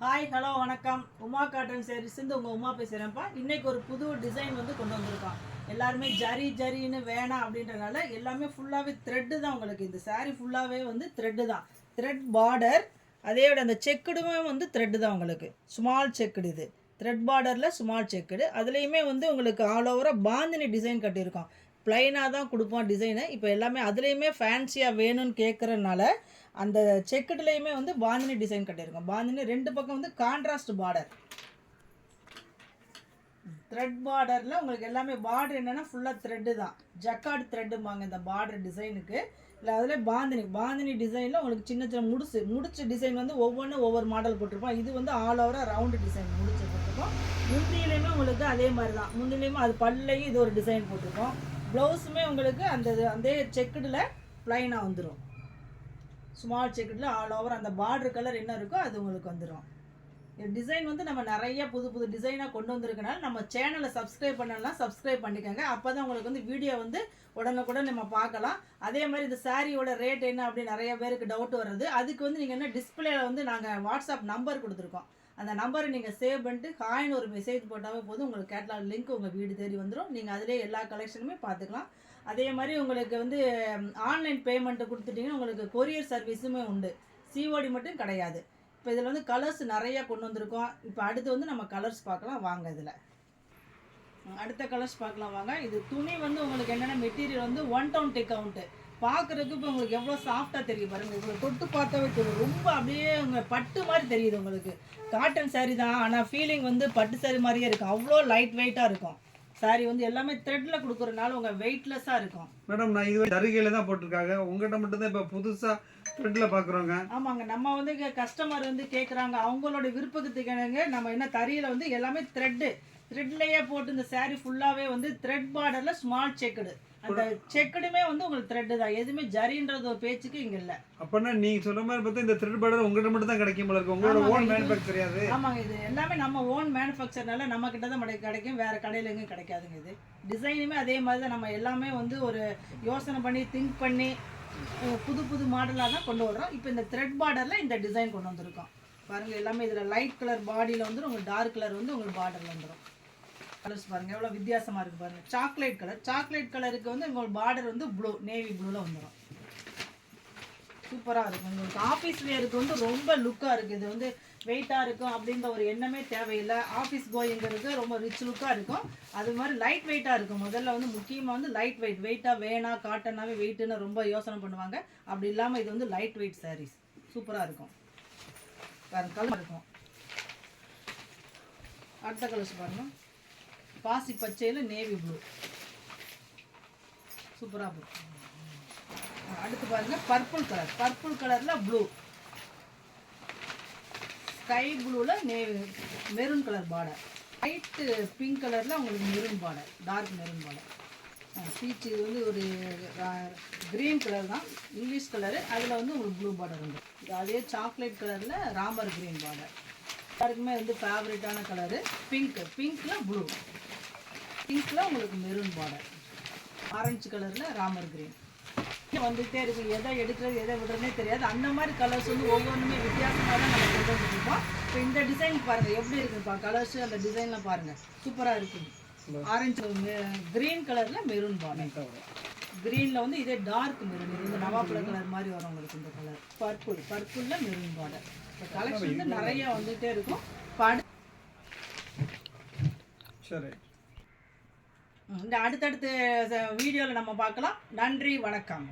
Hi hello வணக்கம். Uma cotton சாரீஸ்ந்து உங்கள் உமா பேசுகிறேன்ப்பா. இன்றைக்கி ஒரு புது டிசைன் வந்து கொண்டு வந்திருக்கோம். எல்லாருமே ஜரின்னு வேணாம் அப்படின்றனால எல்லாமே ஃபுல்லாகவே த்ரெட்டு தான். உங்களுக்கு இந்த சாரீ ஃபுல்லாகவே வந்து த்ரெட்டு தான். த்ரெட் பார்டர், அதேயோட அந்த செக்குடுமே வந்து த்ரெட்டு தான். உங்களுக்கு ஸ்மால் செக்குடு, இது த்ரெட் பார்டரில் ஸ்மால் செக்குடு. அதுலேயுமே வந்து உங்களுக்கு ஆல் ஓவராக பாந்தினி டிசைன் கட்டியிருக்கோம். ப்ளைனாக தான் கொடுப்போம் டிசைனு. இப்போ எல்லாமே அதுலேயுமே ஃபேன்சியாக வேணும்னு கேட்குறதுனால அந்த செக்குடுலேயுமே வந்து பாந்தினி டிசைன் கட்டியிருக்கோம். பாந்தினி ரெண்டு பக்கம் வந்து கான்ட்ராஸ்ட் பார்டர், த்ரெட் பார்டரில் உங்களுக்கு எல்லாமே பார்டர் என்னென்னா ஃபுல்லாக த்ரெட்டு தான். ஜக்கார்டு த்ரெட்டும்பாங்க இந்த பார்டர் டிசைனுக்கு. இல்லை அதில் பாந்தினி டிசைனில் உங்களுக்கு சின்ன சின்ன முடிச்சு டிசைன் வந்து ஒவ்வொன்றும் ஒவ்வொரு மாடல் போட்டிருப்போம். இது வந்து ஆல் ஓவராக ரவுண்டு டிசைன் முடிச்சு போட்டிருக்கோம். முந்தியிலையுமே உங்களுக்கு அதே மாதிரி தான். முந்திலையுமே அது பல்லையும் இது ஒரு டிசைன் போட்டிருக்கோம். ப்ளவுஸுமே உங்களுக்கு அந்த செக்குடில் ப்ளைனாக வந்துடும். ஸ்மால் செக்குடில் ஆல் ஓவர் அந்த பார்டர் கலர் என்ன இருக்கோ அது உங்களுக்கு வந்துடும். டிசைன் வந்து நம்ம நிறைய புது புது டிசைனாக கொண்டு வந்திருக்கனால நம்ம சேனலை சப்ஸ்கிரைப் பண்ணலாம், சப்ஸ்கிரைப் பண்ணிக்கோங்க. அப்போ தான் உங்களுக்கு வந்து வீடியோ வந்து உடனுக்குடன் நம்ம பார்க்கலாம். அதே மாதிரி இந்த சாரியோட ரேட் என்ன அப்படி நிறைய பேருக்கு டவுட் வருது. அதுக்கு வந்து நீங்கள் என்ன டிஸ்பிளேல வந்து நாங்கள் வாட்ஸ்அப் நம்பர் கொடுத்துருக்கோம். அந்த நம்பரை நீங்கள் சேவ் பண்ணிட்டு ஹாய்னு ஒரு மெசேஜ் போட்டாவே போதும், உங்களுக்கு கேட்லாக் லிங்க் உங்கள் வீடு தேடி வந்துடும். நீங்கள் அதிலே எல்லா கலெக்ஷனுமே பார்த்துக்கலாம். அதே மாதிரி உங்களுக்கு வந்து ஆன்லைன் பேமெண்ட்டு கொடுத்துட்டிங்கன்னா உங்களுக்கு கொரியர் சர்வீஸுமே உண்டு. சிஓடி மட்டும் கிடையாது. இப்போ இதில் வந்து கலர்ஸ் நிறையா கொண்டு வந்திருக்கோம். இப்போ அடுத்து வந்து நம்ம கலர்ஸ் பார்க்கலாம் வாங்க. இதில் அடுத்த கலர்ஸ் பார்க்கலாம் வாங்க. இது துணி வந்து உங்களுக்கு என்னென்ன மெட்டீரியல் வந்து 120 கவுண்ட்டு. பார்க்குறதுக்கு இப்போ உங்களுக்கு எவ்வளோ சாஃப்டாக தெரியும் பாருங்கள். இவ்வளோ தொட்டு பார்த்தாவே தெரியும். ரொம்ப அப்படியே உங்கள் பட்டு மாதிரி தெரியுது உங்களுக்கு. காட்டன் சாரீ தான், ஆனால் ஃபீலிங் வந்து பட்டு சாரீ மாதிரியே இருக்கும். அவ்வளோ லைட் வெயிட்டாக இருக்கும். சாரீ வந்து எல்லாமே த்ரெட்டில் கொடுக்குறதுனால உங்கள் வெயிட்லெஸ்ஸாக இருக்கும். மேடம் நான் இது தருகையில் தான் போட்டிருக்காங்க. உங்கள்கிட்ட மட்டும் தான் இப்போ புதுசாக த்ரெட்டில் பார்க்குறோங்க. ஆமாங்க, நம்ம வந்து கஸ்டமர் வந்து கேட்குறாங்க, அவங்களோட விருப்பத்துக்கு நம்ம என்ன தறியில் வந்து எல்லாமே த்ரெட்லேயே போட்டு இந்த சாரீ ஃபுல்லாகவே வந்து த்ரெட் பார்டரில் ஸ்மால் செக்குடு. அந்த செக்குடுமே வந்து உங்களுக்கு த்ரெட்டு தான். எதுவுமே ஜரின்றது ஒரு பேச்சுக்கு இங்கே இல்லை. அப்படின்னா நீங்கள் சொல்கிற மாதிரி பார்த்தா இந்த த்ரெட் பார்டர் உங்கள்கிட்ட மட்டும் தான் கிடைக்கும் போல இருக்கு. உங்களோட ஓன் மேனுஃபேக்சர் அது? ஆமாங்க, இது எல்லாமே நம்ம ஓன் மேனுஃபேக்சர்னால நம்ம கிட்ட தான் கிடைக்கும். வேறு கடையில் எங்கேயும் கிடைக்காதுங்க. இது டிசைனுமே அதே மாதிரி தான். நம்ம எல்லாமே வந்து ஒரு யோசனை பண்ணி திங்க் பண்ணி புது புது மாடலாக தான் கொண்டு வர்றோம். இப்போ இந்த த்ரெட் பார்டரில் இந்த டிசைன் கொண்டு வந்திருக்கோம் பாருங்கள். எல்லாமே இதில் லைட் கலர் பாடியில் வந்துடும், உங்களுக்கு டார்க் கலர் வந்து உங்களுக்கு பார்டரில் வந்துடும். கலர்ஸ் பாருங்கள் எவ்வளோ வித்தியாசமாக இருக்குது பாருங்கள். சாக்லேட் கலருக்கு வந்து உங்களுக்கு பார்டர் வந்து ப்ளூ, நேவி ப்ளூவில் வந்துடும். சூப்பராக இருக்கும். உங்களுக்கு ஆஃபீஸ் வேருக்கு வந்து ரொம்ப லுக்காக இருக்குது. இது வந்து வெயிட்டாக இருக்கும் அப்படின்ற ஒரு எண்ணமே தேவையில்லை. ஆஃபீஸ் கோயிங்கிறது ரொம்ப ரிச் லுக்காக இருக்கும். அது மாதிரி லைட் வெயிட்டாக இருக்கும். முதல்ல வந்து முக்கியமாக வந்து லைட் வெயிட்டாக வேணாம், காட்டனாகவே வெயிட்டுன்னு ரொம்ப யோசனை பண்ணுவாங்க. அப்படி இல்லாமல் இது வந்து லைட் வெயிட் சாரீஸ் சூப்பராக இருக்கும். பாருங்கள் கலர் இருக்கும். அடுத்த கலர்ஸ் பாருங்கள். பாசி பச்சையில் நேவி ப்ளூ சூப்பராக இருக்கும். அடுத்து பாருங்கள் பர்பிள் கலரில் ப்ளூ, ஸ்கை ப்ளூவில் maroon colour border, light pink கலரில் உங்களுக்கு maroon border, dark maroon border. Peach இது வந்து ஒரு க்ரீன் கலர் தான், இங்கிலீஷ் கலரு. அதில் வந்து உங்களுக்கு ப்ளூ பார்டர் உண்டு. அதே சாக்லேட் கலரில் ராமர் க்ரீன் பார்டர். எல்லாருக்குமே வந்து ஃபேவரட்டான கலரு பிங்க்கில் ப்ளூ, பிங்க்கில் உங்களுக்கு மெரூன் பார்டர், ஆரஞ்சு கலரில் ராமர் க்ரீன் வந்துகிட்டே இருக்கும். எதை எடுக்கிறது எதை விடுறதுனே தெரியாது. அந்த மாதிரி கலர்ஸ் வந்து ஒவ்வொன்றுமே வித்தியாசமாக தான் நம்ம கொண்டு வந்துருக்கோம். இப்போ இந்த டிசைன் பாருங்கள் எப்படி இருக்குப்பா. கலர்ஸு அந்த டிசைன்லாம் பாருங்கள் சூப்பராக இருக்குது. ஆரஞ்சு க்ரீன் கலரில் மெரூன் பார்டர், க்ரீனில் வந்து இதே டார்க் மெரூன், இது வந்து நவாப்பழ கலர் மாதிரி வரும் உங்களுக்கு. இந்த கலர் பர்பிளில் மெரூன் பார்டர். இப்போ கலெக்ஷன் வந்து நிறையா வந்துகிட்டே இருக்கும். சரி, இந்த அடுத்தடுத்த வீடியோவில் நம்ம பார்க்கலாம். நன்றி, வணக்கம்.